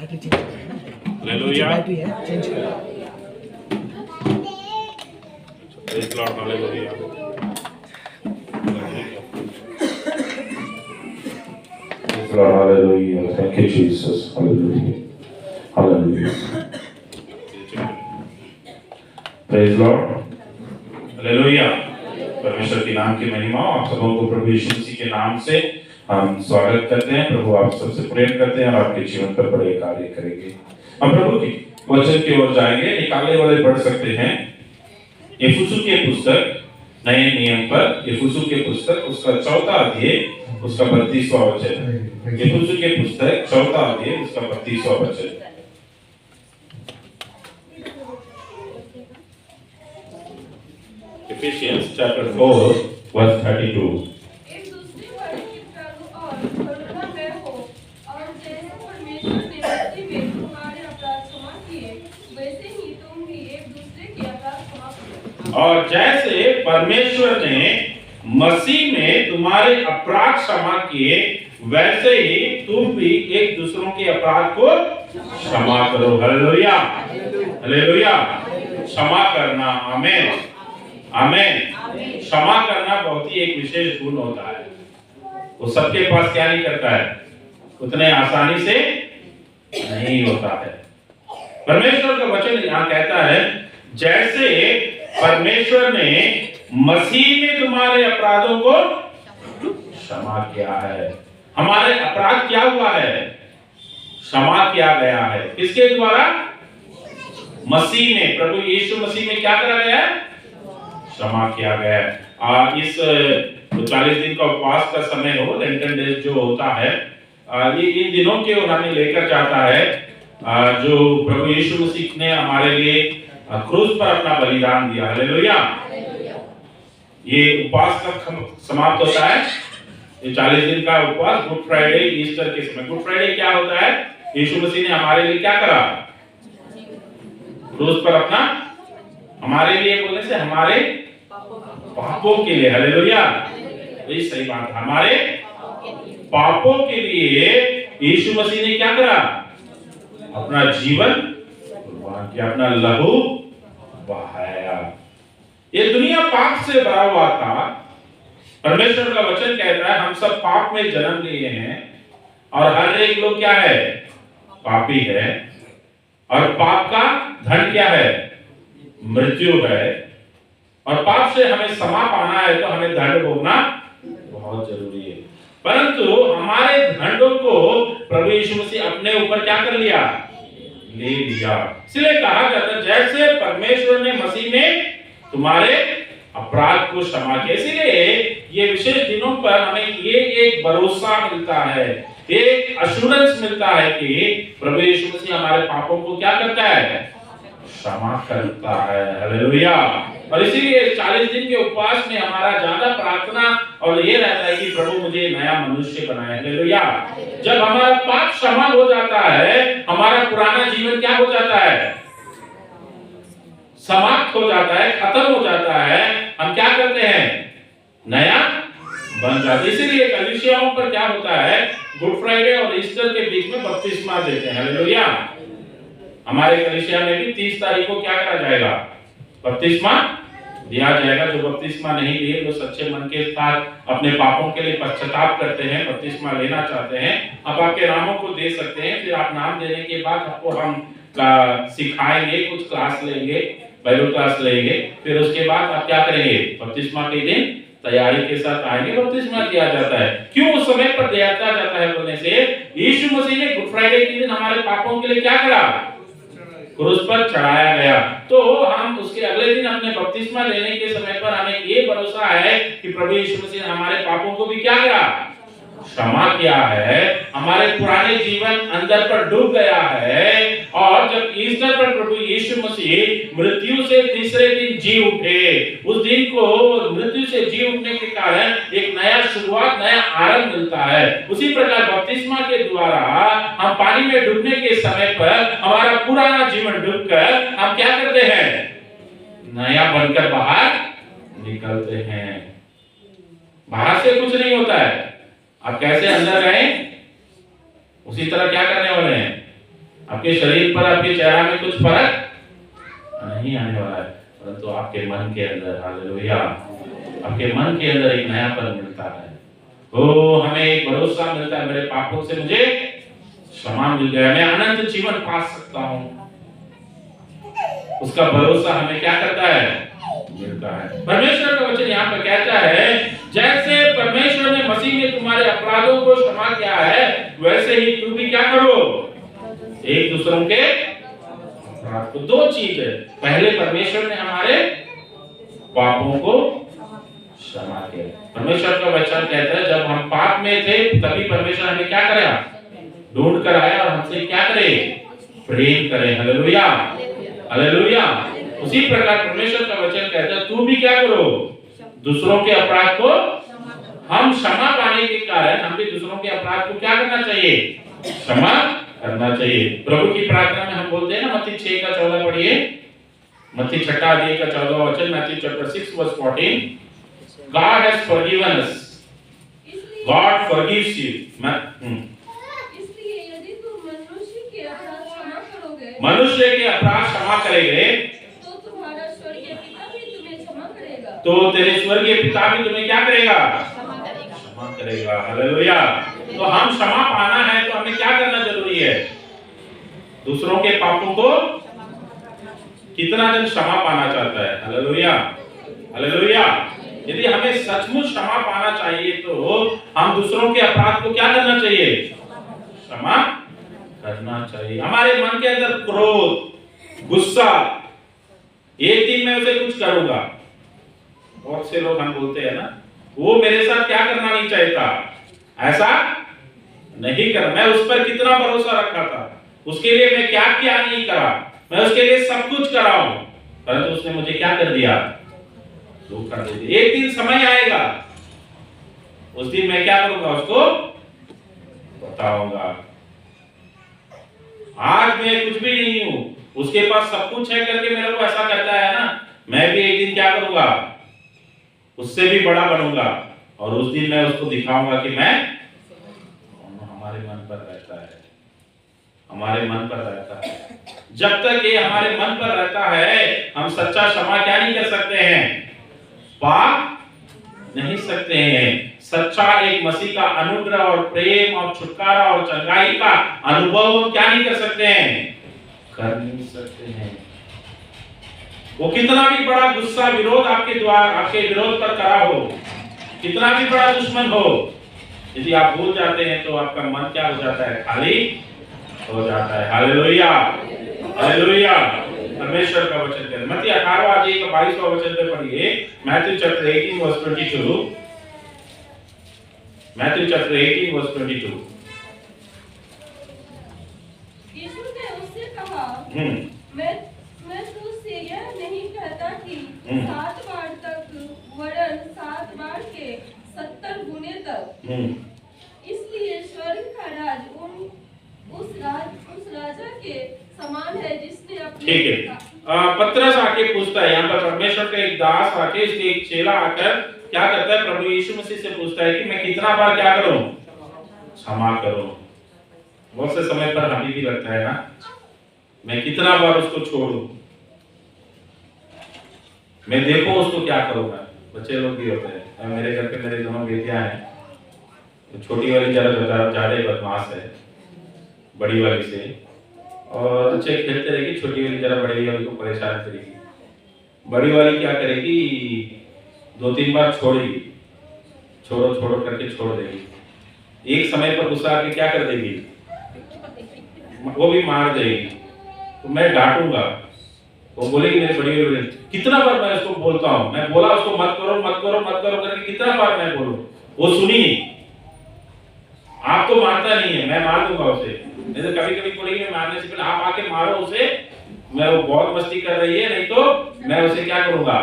Battery change करना। Hallelujah, battery है change करना। Praise Lord, hallelujah, Hallelujah. Thank you, Jesus. Hallelujah. Hallelujah. Praise Lord. Hallelujah. परमेश्वर के नाम की महिमा। आप सबों को प्रभु यीशु मसीह के नाम से हम स्वागत करते हैं। प्रभु आप सबसे प्रेम करते हैं और आपके जीवन पर बड़े कार्य करेंगे। हम प्रभु की वचन की ओर जाएंगे। निकालने वाले पढ़ सकते हैं इफिसुस के पुस्तक, नए नियम पर इफिसुस के पुस्तक, उसका चौथा अध्याय, उसका 32वां वचन। इफिसुस के पुस्तक चौथा अध्याय, उसका 32वां वचन। Ephesians chapter 4 verse 32। एक दूसरे पर चिपकाओ और करुणामय हो, और जैसे परमेश्वर ने मसीह में तुम्हारे अपराध क्षमा किए, वैसे ही तुम भी एक दूसरे के अपराध क्षमा करो। और जैसे परमेश्वर ने मसीह में तुम्हारे अपराध क्षमा किए, वैसे ही तुम भी एक दूसरों के अपराध को क्षमा करो। Hallelujah, hallelujah. क्षमा करना, आमीन, आमीन। क्षमा करना बहुत ही एक विशेष गुण होता है। वो सबके पास क्या नहीं करता है, उतने आसानी से नहीं होता है। परमेश्वर का वचन यहाँ कहता है, जैसे परमेश्वर ने मसीह में तुम्हारे अपराधों को क्षमा किया है। हमारे अपराध क्या हुआ है, क्षमा किया गया है। किसके द्वारा? मसीह में, प्रभु यीशु मसीह में क्या करा गया है? क्षमा किया गया है। इस 40 दिन का उपवास का समय हो, लेंटन डेज जो होता है, ये इन दिनों के उन्होंने लेकर जाता है, जो प्रभु यीशु मसीह ने हमारे लिए क्रूस पर अपना बलिदान दिया। हालेलुया। ये उपवास कब समाप्त होता है? ये 40 दिन का उपवास गुड फ्राइडे, ईस्टर के समय। गुड फ्राइडे क्या होता है? यीशु मसीह ने हमारे लिए क्या करा? क्रूस पर अपना, हमारे लिए बोलने से हमारे पापों के लिए, हालेलुया, ये सही बात है, हमारे पापों के लिए यीशु मसीह ने क्या करा? अपना जीवन कुर्बान किया, अपना लहू बहाया। ये दुनिया पाप से भरा हुआ था। परमेश्वर का वचन कहता है हम सब पाप में जन्म लिए हैं और हर एक लोग क्या है? पापी है। और पाप का धन क्या है? मृत्यु है। और पाप से हमें क्षमा पाना है तो हमें दंड भोगना बहुत जरूरी है। परंतु हमारे दंडों को प्रभु यीशु मसीह अपने ऊपर क्या कर लिया? ले लिया। इसलिए कहा जाता है जैसे परमेश्वर ने मसीह में तुम्हारे अपराध को क्षमा किया। इसलिए ये विशेष दिनों पर हमें ये एक भरोसा मिलता है, एक अश्योरेंस मिलता है कि प्रभु यीशु मसीह हमारे पापों को क्या करता है? क्षमा करता है। हालेलुया। और इसीलिए 40 दिन के उपवास में हमारा ज्यादा प्रार्थना और ये रहता है कि प्रभु मुझे नया मनुष्य बनाए। हालेलुया। जब हमारा पाप क्षमा हो जाता है, हमारा पुराना जीवन क्या हो जाता है? समाप्त हो जाता है, खत्म हो जाता है। हम क्या करते हैं? नया बन जाता है। इसीलिए कलीसियाओं पर क्या होता है? गुड फ्राइडे और ईस्टर के बीच में बपतिस्मा देते हैं। हालेलुया। हमारे कलीसिया में भी 30 तारीख को क्या करा जाएगा? बपतिस्मा दिया जाएगा। जो बपतिस्मा नहीं लिए, जो सच्चे मन के साथ अपने पापों के लिए पश्चाताप करते हैं, बपतिस्मा लेना चाहते हैं, आप आपके नामों को दे सकते हैं। फिर आप नाम देने के बाद आपको हम सिखाएंगे, कुछ क्लास लेंगे, बाइबल क्लास लेंगे। फिर उसके बाद आप क्या करेंगे? बपतिस्मा के दिन तैयारी के साथ आएंगे, बपतिस्मा दिया जाता है। क्यों उस समय पर दिया जाता है बोलने से, यीशु मसीह ने गुड फ्राइडे के दिन हमारे पापों के लिए क्या करा? क्रूस पर चढ़ाया गया। तो हम उसके अगले दिन अपने बपतिस्मा लेने के समय पर हमें ये भरोसा है कि प्रभु यीशु मसीह ने हमारे पापों को भी क्या करा? क्षमा किया है। हमारे पुराने जीवन अंदर पर डूब गया है। और जब ईस्टर पर प्रभु यीशु मसीह मृत्यु से तीसरे दिन जी उठे, उस दिन को मृत्यु से जी उठने के कारण एक नया शुरुआत, नया आरंभ मिलता है। उसी प्रकार बपतिस्मा के द्वारा हम पानी में डूबने के समय पर हमारा पुराना जीवन डूबकर हम क्या करते हैं? नया बनकर बाहर निकलते हैं। बाहर से कुछ नहीं होता है। आप कैसे अंदर गए, उसी तरह क्या करने वाले हैं? आपके शरीर पर, आपके चेहरा में कुछ फर्क नहीं आने वाला है, परंतु आपके मन के अंदर, हालेलुया, आपके मन के अंदर एक नयापन मिलता है। ओ हमें एक भरोसा मिलता है, मेरे पापों से मुझे क्षमा मिल गया, मैं अनंत जीवन पा सकता हूँ। उसका भरोसा हमें क्या करता है, मिलता है। परमेश्वर का वचन यहाँ पर कहता है, जैसे परमेश्वर ने मसीह में तुम्हारे अपराधों को क्षमा किया है, वैसे ही तुम भी क्या करो, एक दूसरों के अपराध को। दो चीज है, पहले परमेश्वर ने हमारे पापों को क्षमा किया। परमेश्वर का वचन कहता है, जब हम पाप में थे तभी परमेश्वर हमें क्या करा, ढूंढ कर आया और हमसे क्या करे, प्रेम करे। Hallelujah, hallelujah. उसी प्रकार परमेश्वर का वचन कहता है, तू भी क्या करो, दूसरों के अपराध को, हम क्षमा पाने के कारण हम भी दूसरों के अपराध को क्या करना चाहिए, क्षमा करना चाहिए। प्रभु की प्रार्थना में हम बोलते हैं ना, मत्ती 6:14 पढ़िए, मत्ती 6:14 वचन, Matthew chapter 6 verse 14, God has forgiven us, God forgives you। इसलिए यदि तुम मनुष्य के अपराध क्षमा करोगे, मनुष्य के अपराध क्षमा करेंगे, तो तुम्हारा स्वर्गीय पिता भी तुम्हें क्षमा करेगा। तो तेरे स्वर्गीय पिता भी तुम्हें क्या करेगा, क्षमा करेगा। हालेलुया। तो हम क्षमा पाना है तो हमें क्या करना जरूरी है, दूसरों के पापों को। कितना जन क्षमा पाना चाहता है, हालेलुया, हालेलुया। यदि हमें सचमुच क्षमा पाना चाहिए तो हम दूसरों के अपराध को क्या करना चाहिए, क्षमा करना चाहिए। हमारे मन के अंदर क्रोध, गुस्सा, एक दिन मैं उसे कुछ करूंगा, बहुत से लोग हम बोलते हैं ना, वो मेरे साथ क्या करना नहीं चाहता, ऐसा नहीं कर, मैं उस पर कितना भरोसा रखा था, उसके लिए मैं क्या क्या नहीं करा, मैं उसके लिए सब कुछ करा हूं, परंतु उसने मुझे क्या कर दिया, धोखा दे दिया। एक दिन समय आएगा, उस दिन मैं क्या करूंगा, उसको बताऊंगा। आज मैं कुछ भी नहीं हूं, उसके पास सब कुछ है करके मेरे को ऐसा करता है ना, मैं भी एक दिन क्या करूंगा, उससे भी बड़ा बनूंगा, और उस दिन मैं उसको दिखाऊंगा कि मैं, हमारे मन पर रहता है, हमारे मन पर रहता है। जब तक ये हमारे मन पर रहता है, हम सच्चा क्षमा क्या नहीं कर सकते हैं, पा नहीं सकते हैं। सच्चा एक मसीह का अनुग्रह और प्रेम और छुटकारा और चंगाई का अनुभव हम क्या नहीं कर सकते हैं, कर नहीं सकते हैं। वो कितना भी बड़ा गुस्सा, विरोध आपके द्वारा, आपके विरोध पर करा हो, कितना भी बड़ा दुश्मन हो, यदि आप भूल जाते हैं तो आपका मन क्या हो जाता है, खाली हो जाता है। Hallelujah, hallelujah. परमेश्वर का वचन है, मत्ती 18:22 वचन पे पढ़िए, Matthew chapter 18 verse 22, Matthew chapter 18 verse 22। यीशु ने उससे कहा, मैं तुझसे यह नहीं कहता कि 7 बार तक, वरन 7 बार के 70 गुने तक। इसलिए स्वर्ग का राज उस राजा के समान है जिसने अपने, ठीक है। पतरस आके पूछता है, यहाँ पर परमेश्वर का एक दास आके, इसके एक चेला आकर क्या करता है, प्रभु यीशु मसीह से पूछता है कि मैं कितना बार क्या करूं, क्षमा करूं। बहुत से समय पर हमें भी लगता है ना, मैं कितना बार उसको छोड़ूं, मैं देखो उसको क्या करूंगा। बच्चे लोग भी होते हैं, मेरे घर पे मेरे दोनों बेटियां हैं, तो छोटी वाली ज्यादा बदमाश है बड़ी वाली से, और अच्छे खेलते रहेगी, छोटी वाली जरा बड़ी वाली को परेशान करेगी। बड़ी वाली क्या करेगी, 2-3 बार छोड़ेगी, छोड़ो छोड़ो करके छोड़ देगी। एक समय पर गुस्सा आके क्या कर देगी, वो भी मार देगी। तो मैं डांटूंगा, वो बोलेगी मेरी बड़ी वाली, कितना बार मैं उसको बोलता हूँ, मैं बोला उसको मत करो मत करो मत करो करके कितना बार मैं बोलूं, वो सुनी नहीं। आप तो मारता नहीं है, मैं मार दूंगा उसे। नहीं तो कभी कभी बोलेगी मैं मारने से पहले आप आके मारो उसे, मैं वो बहुत मस्ती कर रही है, नहीं तो मैं उसे क्या करूंगा।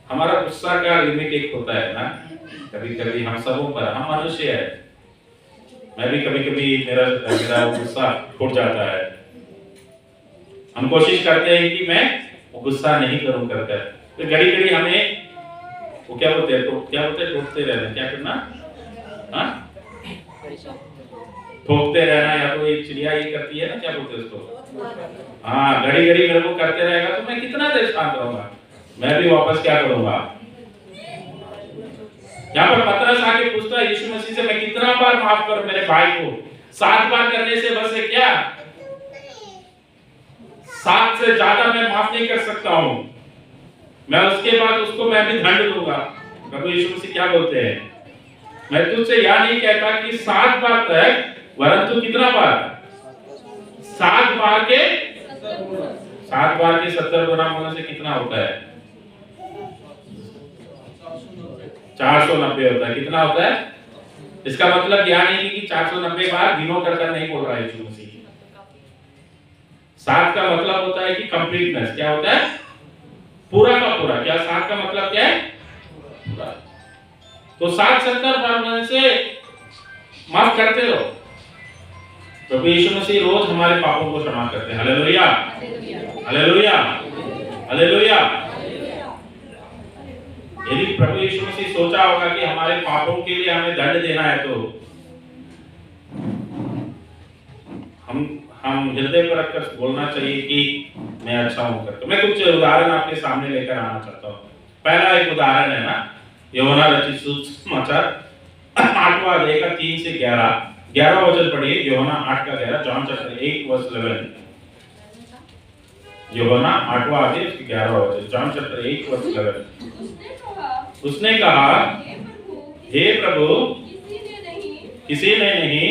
हमारा गुस्सा का लिमिट एक होता है ना, कभी कभी हम सबों पर, हम मनुष्य है, मैं भी कभी कभी मेरा गुस्सा फूट जाता है। हम कोशिश करते हैं कि मैं वो गुस्सा नहीं करूं करकर, तो घड़ी घड़ी हमें वो क्या बोलते हैं, टोकते रहना, क्या करना, हाँ ठोकते रहना, या तो एक चिड़िया ये करती है ना, क्या बोलते हैं उसको, हाँ, घड़ी घड़ी मेरे को करते रहेगा तो मैं कितना देर शांत रहूंगा, मैं भी वापस क्या करूंगा। यहाँ पर पतरस आके पूछता है यीशु मसीह से, मैं कितना बार माफ करूं मेरे भाई को? 7 बार करने से बस है क्या? 7 से ज्यादा मैं माफ नहीं कर सकता हूं, मैं उसके बाद उसको मैं भी दंड दूंगा। प्रभु यीशु मसीह क्या बोलते हैं, मैं तुझसे यह नहीं कहता कि 7 बार तक, वरंतु कितना बार? 7 बार के 70 गुना होने से कितना होता है? 490 होता है। कितना होता है? इसका मतलब यह नहीं कि 490 बार गिनो कर नहीं बोल रहा है यीशु मसीह। 7 का मतलब होता है कि कंप्लीटनेस। क्या होता है? पूरा का पूरा। क्या 7 का मतलब क्या है? पूरा। तो 70 बार से माफ करते रहो। प्रभु यीशु मसीह रोज हमारे पापों को क्षमा करते हैं। Hallelujah, hallelujah, hallelujah. यदि प्रभु यीशु मसीह सोचा होगा कि हमारे पापों के लिए हमें दंड देना है, तो हम हृदय पर रखकर बोलना चाहिए कि मैं अच्छा हूं करके। मैं कुछ उदाहरण आपके सामने लेकर आना चाहता हूं। पहला एक उदाहरण है ना, यूहन्ना रचित सुसमाचार 8वां अध्याय का 3 से 11 वचन पढ़िए। यूहन्ना 8 का 11, जॉन चैप्टर 8 वर्स 11। यूहन्ना 8वां अध्याय 11 वचन, जॉन चैप्टर 8 वर्स 11। उसने कहा, हे प्रभु, किसी ने नहीं,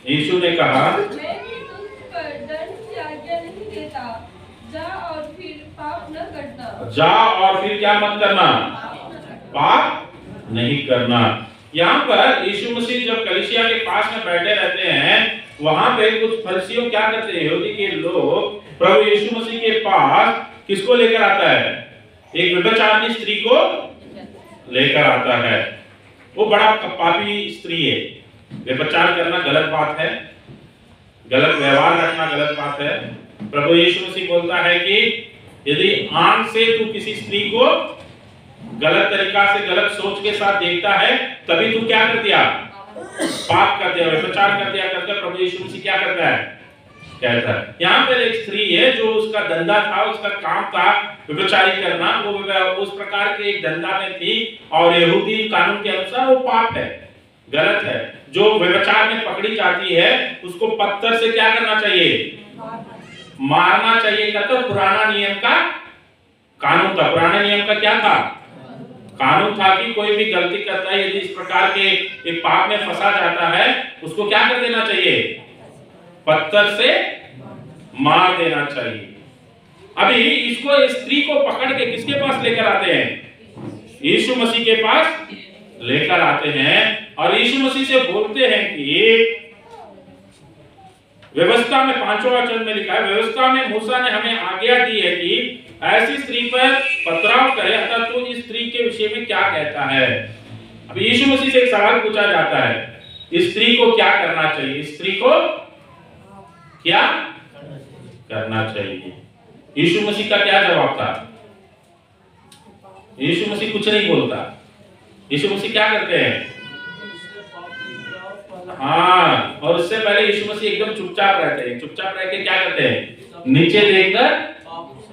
यीशु ने कहा, मैं भी तुझ पर दंड की आज्ञा नहीं देता, जा और फिर पाप न करना। जा और फिर क्या मत करना? पाप नहीं करना। यहाँ पर यीशु मसीह जब कलीसिया के पास में बैठे रहते हैं, वहां पे कुछ फरीसियों क्या करते हैं, यहूदी के लोग प्रभु यीशु मसीह के पास किसको लेकर आता है? एक व्यभिचारिणी स्त्री को लेकर आता है। वो बड़ा पापी स्त्री है। व्यभिचार करना गलत बात है, गलत व्यवहार रखना गलत बात है। प्रभु यीशु मसीह बोलता है कि यदि आंख से तू किसी स्त्री को गलत तरीका से, गलत सोच के साथ देखता है, तभी तू क्या कर दिया? पाप कर दिया, व्यभिचार कर दिया करके प्रभु यीशु मसीह क्या करता है? कहता है। यहाँ पर एक स्त्री है जो उसका धंधा था, उसका काम था व्यभिचारी करना। वो उस प्रकार के एक धंधा में थी और यहूदी कानून के अनुसार वो पाप है, गलत है। जो व्यभिचार में पकड़ी जाती है उसको पत्थर से क्या करना चाहिए? मारना चाहिए करके पुराना नियम का कानून था। पुराने नियम का क्या था? कानून था कि कोई भी गलती करता है, यदि इस प्रकार के एक पाप में फंसा जाता है, उसको क्या कर देना चाहिए? पत्थर से मार देना चाहिए। अभी इसको, इस स्त्री को पकड़ के किसके पास लेकर आते हैं? यीशु मसीह के पास लेकर आते हैं और यीशु मसीह से बोलते हैं कि व्यवस्था में 5वां वचन में लिखा है, व्यवस्था में मूसा ने हमें आज्ञा दी है कि ऐसी स्त्री पर पथराव करे, अतः तू इस स्त्री के विषय में क्या कहता है? अब यीशु मसीह से एक सवाल पूछा जाता है, इस स्त्री को क्या करना चाहिए? इस स्त्री को क्या करना चाहिए? यीशु मसीह का क्या जवाब था? यीशु मसीह कुछ नहीं बोलता। यीशु मसीह क्या करते हैं? हाँ, और उससे पहले यीशु मसीह एकदम चुपचाप रहते हैं। चुपचाप रह के क्या करते हैं? नीचे देखकर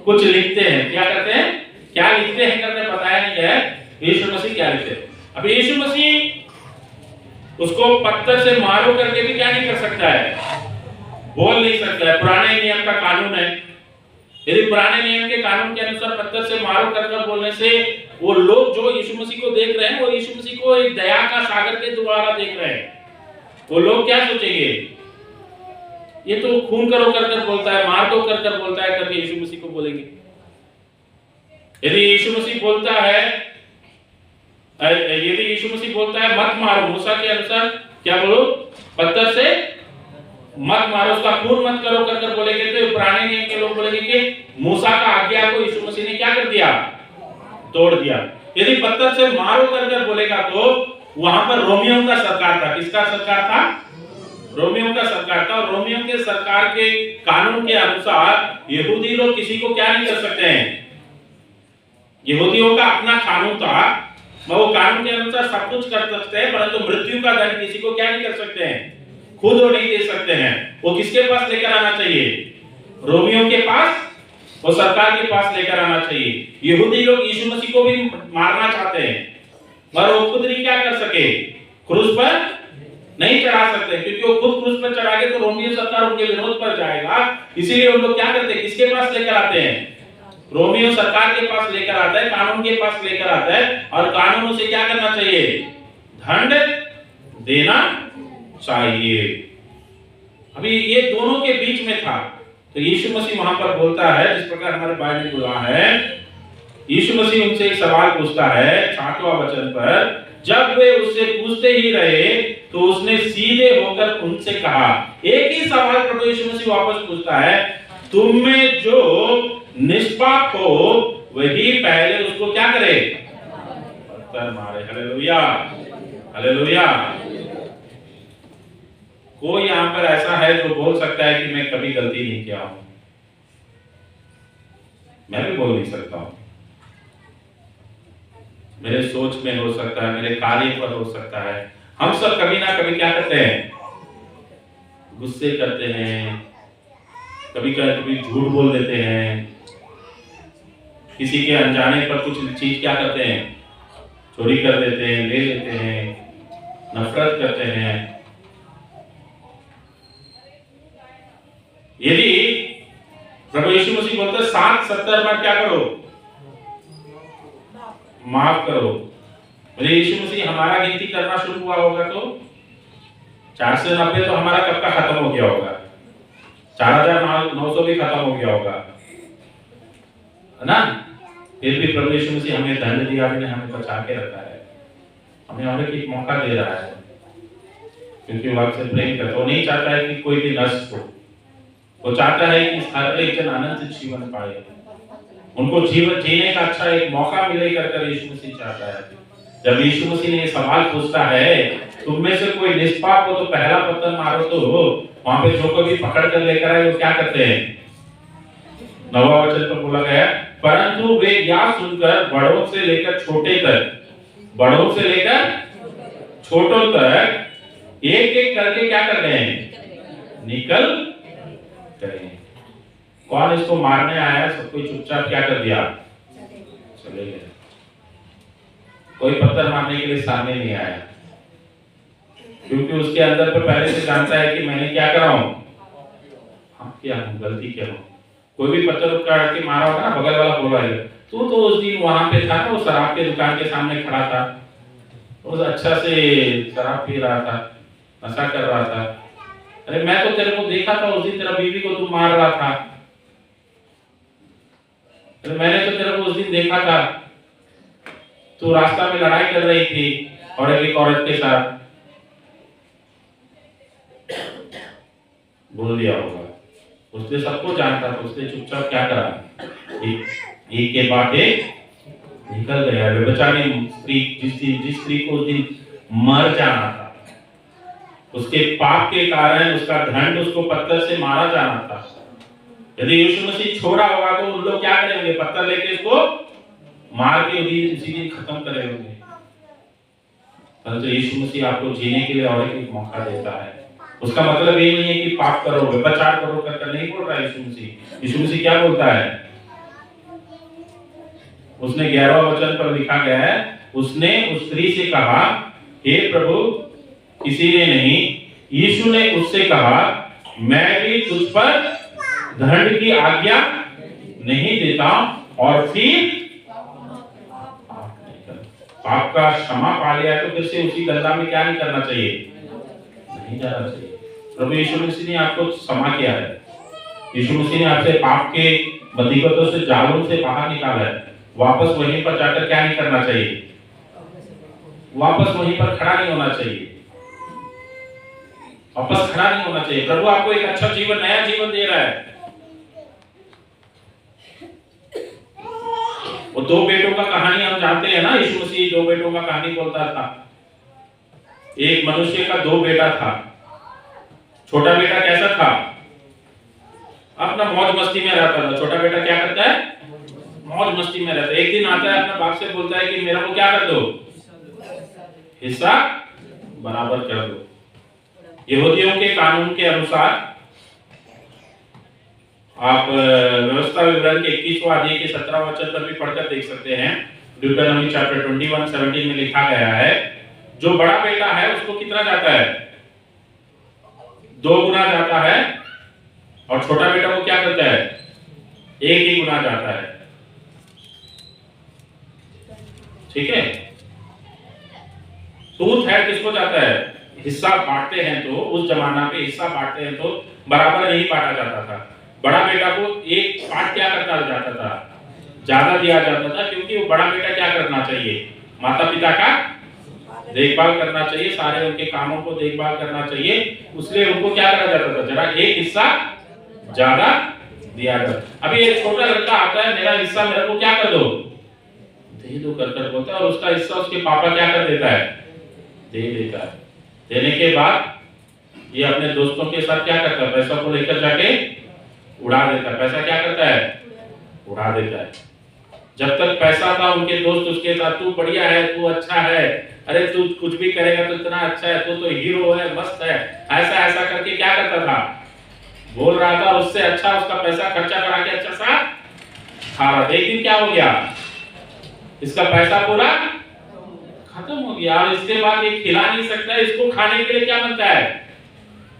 कुछ लिखते हैं। क्या करते हैं? क्या लिखते हैं करके बताया नहीं है यीशु मसीह क्या लिखते हैं। अब यीशु मसीह उसको पत्थर से मारो करके भी क्या नहीं कर सकता है? बोल नहीं सकता है। पुराने नियम का कानून है। यदि पुराने नियम के कानून के अनुसार पत्थर से मारो करके बोलने से वो लोग जो यीशु मसीह को देख रहे हैं, वो यीशु मसीह को एक दया का सागर के द्वारा देख रहे हैं। वो लोग क्या सोचेंगे? ये तो खून करो कर बोलता है, मार दो कर बोलता है करके यीशु मसीह को बोलेंगे। यदि यीशु मसीह बोलता है, यदि यीशु मसीह बोलता है मत मारो, मूसा के अनुसार क्या बोलो? पत्थर से मत मारो, उसका खून मत करो कर बोलेंगे, तो पुराने नियम के लोग बोलेंगे कि मूसा का आज्ञा को यीशु मसीह ने क्या कर दिया? तोड़ दिया। यदि पत्थर से मारो कर बोलेगा तो वहां पर रोमियों का सरकार था। किसका सरकार था? रोमियों का सरकार था। और रोमियों के सरकार के कानून के अनुसार यहूदी लोग किसी को क्या नहीं कर सकते हैं? यहूदियों का अपना कानून था। वो कानून के अनुसार सब कुछ कर सकते हैं, परंतु मृत्यु का दंड किसी को क्या नहीं कर सकते हैं, खुद वो नहीं दे सकते हैं। वो किसके पास लेकर आना चाहिए? रोमियों के पास, वो सरकार के पास लेकर आना चाहिए। यहूदी लोग यीशु मसीह को भी मारना चाहते हैं, पर वो खुद नहीं क्या कर सके, क्रूस पर नहीं चढ़ा सकते, क्योंकि वो खुद क्रूस पर चढ़ा के तो रोमियो सरकार उनके विरोध पर जाएगा। इसीलिए उन लोग क्या करते हैं, किसके पास लेकर आते हैं? रोमियो सरकार के पास लेकर आता है, कानून के पास लेकर आता है, और कानून उसे क्या करना चाहिए, दंड देना चाहिए। अभी ये दोनों के बीच में था। तो यीशु मसीह वहां पर बोलता है, जिस प्रकार हमारे बाइबल में बोला है, यीशु मसीह उनसे एक सवाल पूछता है 6वां वचन पर। जब वे उससे पूछते ही रहे तो उसने सीधे होकर उनसे कहा, एक ही सवाल प्रभु यीशु मसीह वापस पूछता है, तुम में जो निष्पाप हो वही पहले उसको क्या करे, पत्थर मारे। Hallelujah, hallelujah. कोई यहां पर ऐसा है जो बोल सकता है कि मैं कभी गलती नहीं किया हूं? मैं भी बोल नहीं सकता हूं। मेरे सोच में हो सकता है, मेरे कार्य पर हो सकता है। हम सब कभी ना कभी क्या करते हैं, गुस्से करते हैं, कभी कभी झूठ बोल देते हैं, किसी के अनजाने पर कुछ चीज क्या करते हैं, चोरी कर देते हैं, ले लेते हैं, नफरत करते हैं। यदि प्रभु यीशु मसीह बोलते 7-70 बार क्या करो, माफ करो, बोले यीशु मसीह हमारा गिनती करना शुरू हुआ होगा तो 4 से 90 तो हमारा कब का खत्म हो गया होगा, 4900 भी खत्म हो गया होगा, है ना? फिर भी प्रभु यीशु मसीह हमें दंड दिया, हमें बचा के रखा है, हमें और एक मौका दे रहा है, क्योंकि वो आपसे प्रेम करता है। वो नहीं चाहता है कि कोई भी नष्ट हो, वो चाहता है कि हर एक जन आनंद से जीवन पाए, उनको जीवन जीने का अच्छा एक मौका मिले कर यीशु मसीह चाहता है। जब यीशु मसीह ने सवाल पूछता है, तुम में से कोई निष्पाप हो तो पहला पत्थर मारो, तो वहां पे जो कभी पकड़ कर लेकर आए वो क्या करते हैं? 9वां वचन पर बोला गया, परंतु वे यह सुनकर बड़ों से लेकर छोटे तक, बड़ों से लेकर छोटों तक एक एक करके क्या कर रहे हैं, निकल गए। कौन इसको मारने आया, सब कोई चुपचाप क्या कर दिया, चले गए। कोई पत्थर मारने के लिए सामने नहीं आया, क्योंकि उसके अंदर पे पहले से जानता है कि मैंने क्या करा हूं, हाँ क्या हूं, गलती क्या हूं। कोई भी पत्थर उठा के मारा होगा ना, बगल वाला बोल रहा है तू तो उस दिन वहां पे था ना, वो शराब के दुकान के सामने खड़ा था, उस अच्छा से शराब पी रहा था, नशा कर रहा था। अरे मैं तो तेरे को देखा था उस दिन, तेरा बीवी को तू मार रहा था, अरे मैंने तो तेरे को उस दिन देखा था, तू रास्ता में लड़ाई कर रही थी और एक औरत के साथ। बोल दिया होगा, उसने सबको जानता था, उसने चुपचाप क्या करा, एक के बाद एक निकल गया। बेचारी स्त्री, जिस स्त्री को उस दिन मर जाना था, उसके पाप के कारण उसका दंड उसको पत्थर से मारा जाना था। यदि यीशु मसीह छोड़ा होगा तो उन लोग क्या करेंगे, पत्थर लेके इसको मार के उसी दिन खत्म करे होंगे। परंतु यीशु मसीह आपको जीने के लिए और एक मौका देता है। उसका मतलब ये नहीं है कि पाप करो, व्यभिचार करो कर नहीं बोल रहा है यीशु मसीह। यीशु मसीह क्या बोलता है, उसने 11वां वचन पर लिखा गया है, उसने उस स्त्री से कहा, हे प्रभु किसी ने नहीं। यीशु ने उससे कहा, मैं भी तुझ पर दंड की आज्ञा नहीं देता। और फिर पाप का क्षमा पा लिया तो फिर से उसी गंगा में क्या नहीं करना चाहिए, नहीं जाना चाहिए। प्रभु यीशु मसीह ने आपको क्षमा किया है, यीशु मसीह ने आपसे पाप के बंधीपतों से, जालों से बाहर निकाला है। वापस वहीं पर जाकर क्या नहीं करना चाहिए, वापस वहीं पर खड़ा नहीं होना चाहिए, वापस खड़ा नहीं होना चाहिए। प्रभु आपको एक अच्छा जीवन, नया जीवन दे रहा है। वो 2 बेटों का कहानी हम जानते हैं ना, यीशु मसीह 2 बेटों का कहानी बोलता था। एक मनुष्य का 2 बेटा था। छोटा बेटा कैसा था, अपना मौज मस्ती में रहता था। छोटा बेटा क्या करता है, मौज मस्ती में रहता है। एक दिन आता है, अपने बाप से बोलता है कि मेरा को क्या कर दो, हिस्सा बराबर कर दो। यहूदियों के कानून के अनुसार आप व्यवस्था विवरण के 21वां अध्याय के 17वां वचन पर भी पढ़कर देख सकते हैं। ड्यूटरनॉमी चैप्टर 21:17 में लिखा गया है, जो बड़ा बेटा है उसको कितना जाता है? 2 गुना जाता है, और छोटा बेटा को क्या करता है? 1 ही गुना जाता है। ठीक है, टूथ है किसको जाता है? हिस्सा बांटते हैं तो उस जमाना पे हिस्सा बांटते हैं तो बराबर नहीं बांटा जाता था। बड़ा बेटा को एक पार्ट क्या करता जाता था? ज्यादा दिया जाता था, क्योंकि वो बड़ा बेटा क्या करना चाहिए? माता पिता का देखभाल करना चाहिए, सारे उनके कामों को देखभाल करना चाहिए, इसलिए उनको क्या करा जाता था? जरा एक हिस्सा ज्यादा दिया जाता। अभी एक छोटा लड़का आता है, मेरा हिस्सा मेरे को क्या कर दो? दे दो कर बोलता है, और उसका हिस्सा उसके पापा क्या कर देता है? दे देता है। देने के बाद ये अपने दोस्तों के साथ क्या करता है? पैसा को लेकर जाके उड़ा देता है। पैसा क्या करता है? उड़ा देता है। जब तक पैसा था उनके दोस्त उसके साथ, तू बढ़िया है, तू अच्छा है, अरे तू कुछ भी करेगा तो इतना अच्छा है, तू तो हीरो है, मस्त है, ऐसा ऐसा करके क्या करता था? बोल रहा था, उससे अच्छा उसका पैसा खर्चा करा के अच्छा सा खा रहा था। एक दिन क्या हो गया? इसका पैसा पूरा खत्म हो गया, और इसके बाद ये खिला नहीं सकता, इसको खाने के लिए क्या बनता है?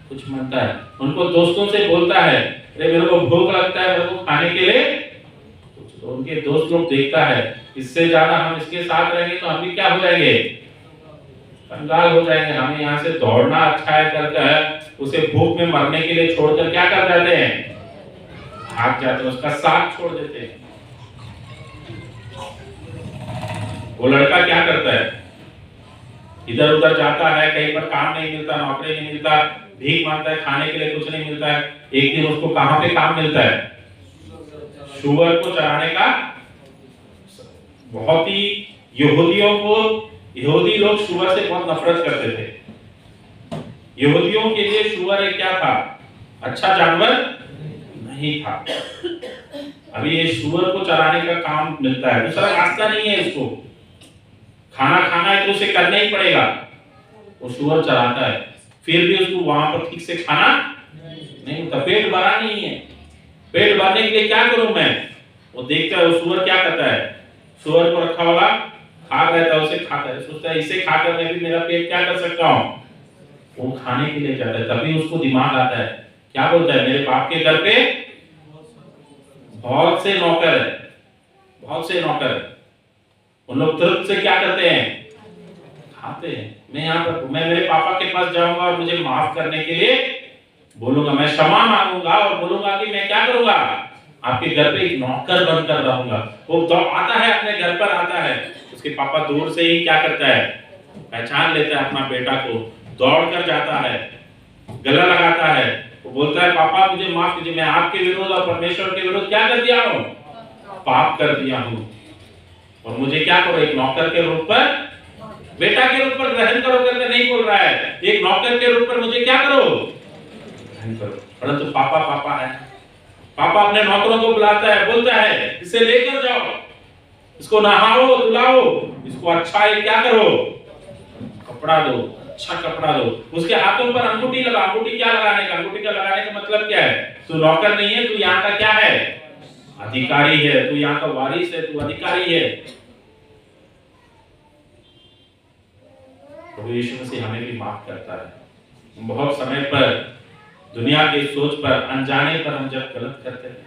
कुछ बनता है। उनको दोस्तों से बोलता है, अरे मेरे को भूख लगता है, मेरे को खाने के लिए कुछ। तो उनके दोस्त लोग देखता है, इससे ज्यादा हम इसके साथ रहेंगे तो हम भी क्या हो जाएंगे? कंगाल हो जाएंगे। हमें यहाँ से दौड़ना अच्छा है करके उसे भूख में मरने के लिए छोड़कर क्या कर जाते हैं? भाग जाते हैं, उसका साथ छोड़ देते हैं। वो लड़का क्या करता है? इधर उधर जाता है, कहीं पर काम नहीं मिलता, नौकरी नहीं मिलता, भीख मांगता है, खाने के लिए कुछ नहीं मिलता है। एक दिन उसको कहां पे काम मिलता है? शुअर को चराने का। बहुत ही यहूदी लोग शुअर से बहुत नफरत करते थे। यहूदियों के लिए शुअर एक क्या था? अच्छा जानवर नहीं था। अभी ये शुअर को चराने का काम मिलता है, दूसरा रास्ता नहीं है। इसको खाना खाना है तो उसे करना ही पड़ेगा। वो शुअर चराता है, फिर भी उसको वहां पर ठीक से खाना नहीं होता, पेट भरा नहीं है। पेट भरने के लिए क्या करूं मैं? वो देखता है, वो शुअर क्या करता है? शुअर को रखा होगा, खा रहता है, उसे खाता है, सोचता है इसे खाकर मैं भी मेरा पेट क्या कर सकता हूं? वो खाने के लिए जाता है। तभी उसको दिमाग आता है, क्या बोलता है? मेरे बाप के घर पे बहुत से नौकर है, बहुत से नौकर है। उन लोग तृप्त से क्या करते हैं? खाते हैं। मैं यहाँ पर मैं मेरे पापा के पास जाऊंगा और मुझे माफ करने के लिए बोलूंगा, मैं क्षमा मांगूंगा और बोलूंगा कि मैं क्या करूंगा? आपके घर पे एक नौकर बनकर रहूंगा। वो आता है, अपने घर पर आता है, उसके पापा दूर से ही क्या करता है? पहचान लेता है अपना बेटा को, दौड़ कर जाता है, गला लगाता है, वो बोलता है, पापा मुझे माफ कीजिए, मैं आपके विरुद्ध और परमेश्वर के विरुद्ध क्या कर दिया हूँ? पाप कर दिया हूँ, और मुझे क्या करो? एक नौकर के रूप पर, बेटा के रूप पर ग्रहण करो करके नहीं बोल रहा है, एक नौकर के रूप पर मुझे क्या करो? ग्रहण करो। परंतु पापा पापा है। पापा अपने नौकरों को बुलाता है, बोलता है इसे लेकर जाओ, इसको नहाओ धुलाओ, इसको अच्छा है क्या करो? कपड़ा दो, अच्छा कपड़ा दो, उसके हाथों पर अंगूठी लगा। अंगूठी क्या लगाने का? अंगूठी का लगाने का मतलब क्या है? तू नौकर नहीं है, तू यहाँ का क्या है? अधिकारी है। तू यहाँ का वारिस है, तू अधिकारी है। प्रभु यीशु मसीह हमें भी माफ करता है। बहुत समय पर दुनिया की सोच पर, अनजाने पर हम जब गलत करते हैं,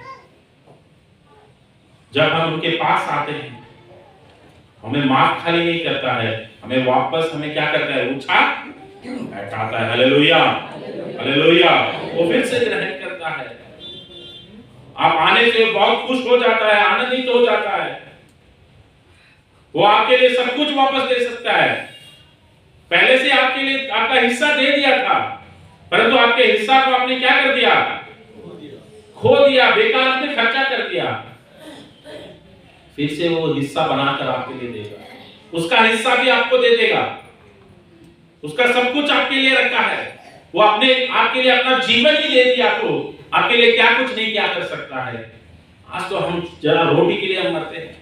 जब हम उनके पास आते हैं, हमें माफ खाली नहीं करता है, हमें वापस हमें क्या करता है? उठा बैठाता है। Hallelujah, hallelujah. वो फिर से ग्रहण करता है। आप आने से बहुत खुश हो जाता है, आनंदित हो जाता है। वो आपके लिए सब कुछ वापस दे सकता है। पहले से आपके लिए आपका हिस्सा दे दिया था, परंतु आपके हिस्सा को आपने क्या कर दिया? खो दिया, बेकार में खर्चा कर दिया। फिर से वो हिस्सा बनाकर आपके लिए देगा, उसका हिस्सा भी आपको दे देगा। उसका सब कुछ आपके लिए रखा है। वो आपके लिए अपना जीवन ही दे दिया, तो आपके लिए क्या कुछ नहीं क्या कर सकता है। आज तो हम जरा रोटी के लिए हम मरते हैं,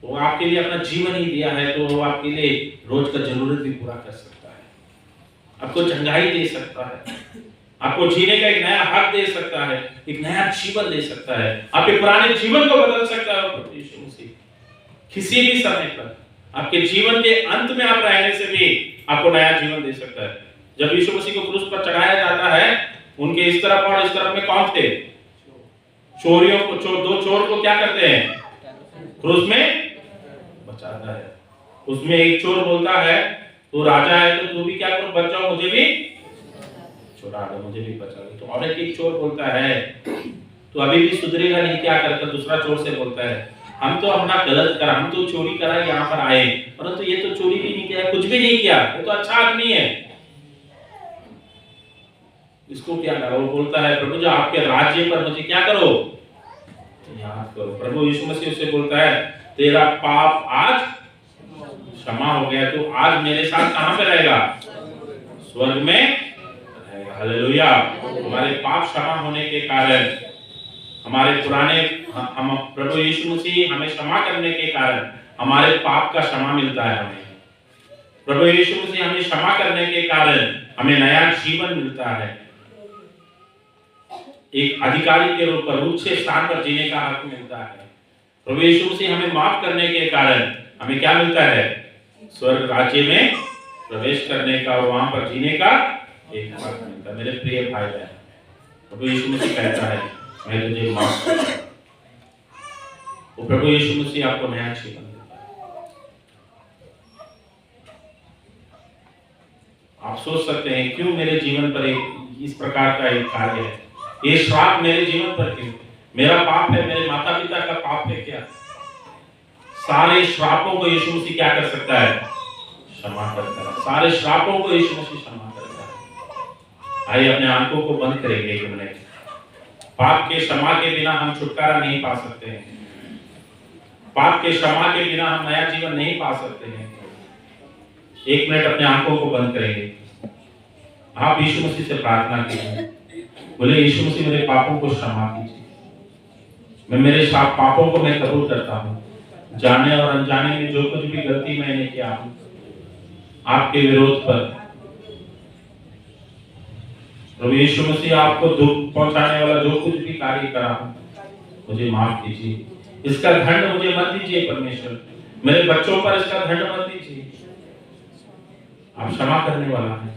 तो वो आपके लिए अपना जीवन ही दिया है, तो वो आपके लिए रोज का जरूरत भी पूरा कर सकता है, आपको चंगाई दे सकता है, आपको जीने का एक नया हक दे सकता है, एक नया जीवन दे सकता है, आपके पुराने जीवन को बदल सकता है प्रभु यीशु मसीह। किसी भी समय पर आपके जीवन के अंत में आप रहने से भी आपको नया जीवन दे सकता है। जब यीशु मसीह को क्रूस पर चढ़ाया जाता है, उनके इस तरफ और इस तरफ में कौन थे? चोरियों को, दो चोर को क्या करते हैं? क्रूस में बचाता है। उसमें एक चोर बोलता है, तू राजा है तो तू भी क्या करो, बच जाओ, मुझे भी छुड़ा दो, मुझे भी बचा दो। तो और एक चोर बोलता है, तो अभी भी सुधरेगा नहीं, क्या करता? दूसरा चोर से बोलता है, हम तो अपना गलत करा, हम तो चोरी करा यहाँ पर आए, परंतु ये तो चोरी भी नहीं किया, कुछ भी नहीं किया, ये तो अच्छा आदमी है, इसको क्या करो? वो बोलता है, प्रभु जो आपके राज्य पर मुझे क्या करो, याद करो। प्रभु यीशु मसीह उससे बोलता है, तेरा पाप आज क्षमा हो गया, तो आज मेरे साथ कहां पे रहेगा? स्वर्ग में रहेगा। हालेलुया। हमारे पाप क्षमा होने के कारण, हमारे पुराने हम प्रभु यीशु मसीह हमें क्षमा करने के कारण हमारे पाप का क्षमा मिलता है। हमें प्रभु यीशु मसीह हमें क्षमा करने के कारण हमें नया जीवन मिलता है, एक अधिकारी के रूप पर उच्च स्थान पर जीने का हक मिलता है। प्रभु यीशु मसीह हमें माफ करने के कारण हमें क्या मिलता है? स्वर्ग राज्य में प्रवेश करने का और वहां पर जीने का एक हक मिलता है। मेरे प्रिय भाई बहन, प्रभु यीशु मसीह कहता है, मैं तुझे माफ करता हूं। वो प्रभु यीशु मसीह आपको नया जीवन देता है। आप सोच सकते हैं, क्यों मेरे जीवन पर एक इस प्रकार का एक कार्य है, ये श्राप मेरे जीवन पर क्यों? मेरा पाप है, मेरे माता पिता का पाप है क्या? सारे श्रापों को यीशु मसीह क्या कर सकता है? क्षमा करता है। सारे श्रापों को यीशु मसीह क्षमा करता है। आइए अपने आंखों को बंद करेंगे एक मिनट। पाप के क्षमा के बिना हम छुटकारा नहीं पा सकते हैं, पाप के क्षमा के बिना हम नया जीवन नहीं पा सकते हैं। एक मिनट अपने आंखों को बंद करेंगे, आप यीशु मसीह से प्रार्थना कीजिए, बोले यीशु मसीह मेरे पापों को क्षमा कीजिए, मैं मेरे पापों को मैं कबूल करता हूँ, जाने और अनजाने में जो कुछ भी गलती मैंने किया आपके विरोध पर, प्रभु यीशु मसीह आपको दुख पहुंचाने वाला जो कुछ भी कार्य करा मुझे माफ कीजिए। इसका दंड मुझे मत दीजिए परमेश्वर, मेरे बच्चों पर इसका दंड मत दीजिए। आप क्षमा करने वाला है,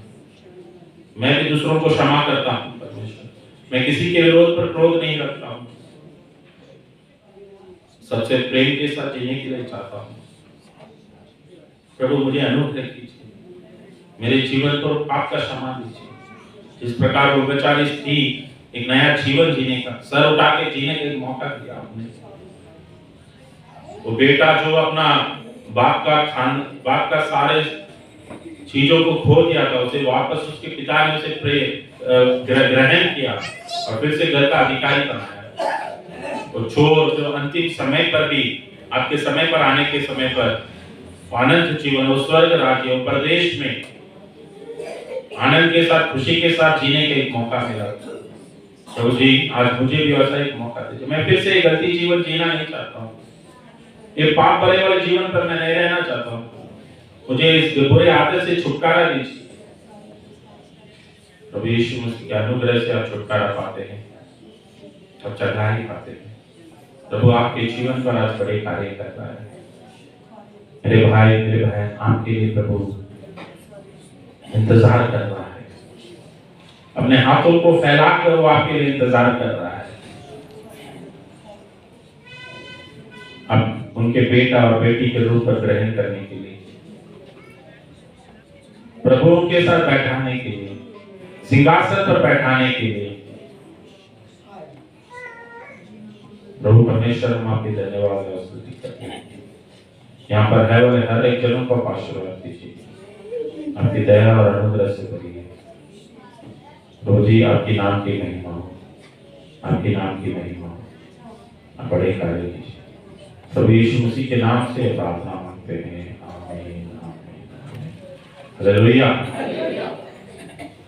मैं भी दूसरों को क्षमा करता हूँ परमेश्वर, मैं किसी के विरोध पर क्रोध नहीं रखता हूँ, सबसे प्रेम के साथ जीने के लिए चाहता हूँ। प्रभु मुझे अनुग्रह कीजिए, मेरे जीवन को पाप का क्षमा दीजिए। जिस प्रकार वो बेचारी स्त्री एक नया जीवन जीने का, सर उठा के जीने का एक मौका दिया आपने, वो बेटा जो अपना बाप का सारे चीजों को खो दिया था, उसे वापस उसके पिता ने उसे ग्रहण किया और फिर से घर का अधिकारी बनाया। वो चोर जो अंतिम समय पर भी, आपके समय पर आने के समय पर अनंत जीवन, वो स्वर्ग राज्य, वो प्रदेश में आनंद के साथ, खुशी के साथ जीने का एक मौका मिला। प्रभु जी आज मुझे भी वैसा एक मौका दीजिए। मैं फिर से गलती जीवन जीना नहीं चाहता हूँ, ये पाप भरे वाले जीवन पर मैं नहीं रहना चाहता हूँ, मुझे इस बुरे आदत से छुटकारा दीजिए। प्रभु यीशु मसीह के अनुग्रह से आप छुटकारा पाते हैं, आप चढ़ाई पाते हैं। प्रभु आपके जीवन पर आज बड़े कार्य कर रहा है। मेरे भाई मेरे बहन आपके लिए प्रभु इंतजार कर रहा है, अपने हाथों को फैलाकर वो आपके लिए इंतजार कर रहा है। अब उनके बेटा और बेटी के रूप पर ग्रहण करने के लिए, प्रभु के साथ बैठाने के लिए, सिंहासन पर बैठाने के लिए। प्रभु परमेश्वर हम आपके धन्यवाद और स्तुति करते हैं। यहाँ पर है वाले हर एक जनों को आशीर्वाद दीजिए, आपकी दया और अनुग्रह से भरिए। प्रभु जी आपके नाम की महिमा हो, आपके नाम की महिमा हो, आप बड़े कार्य कीजिए। प्रभु यीशु मसीह के नाम से प्रार्थना मांगते हैं, आमीन आमीन आमीन। हालेलुया।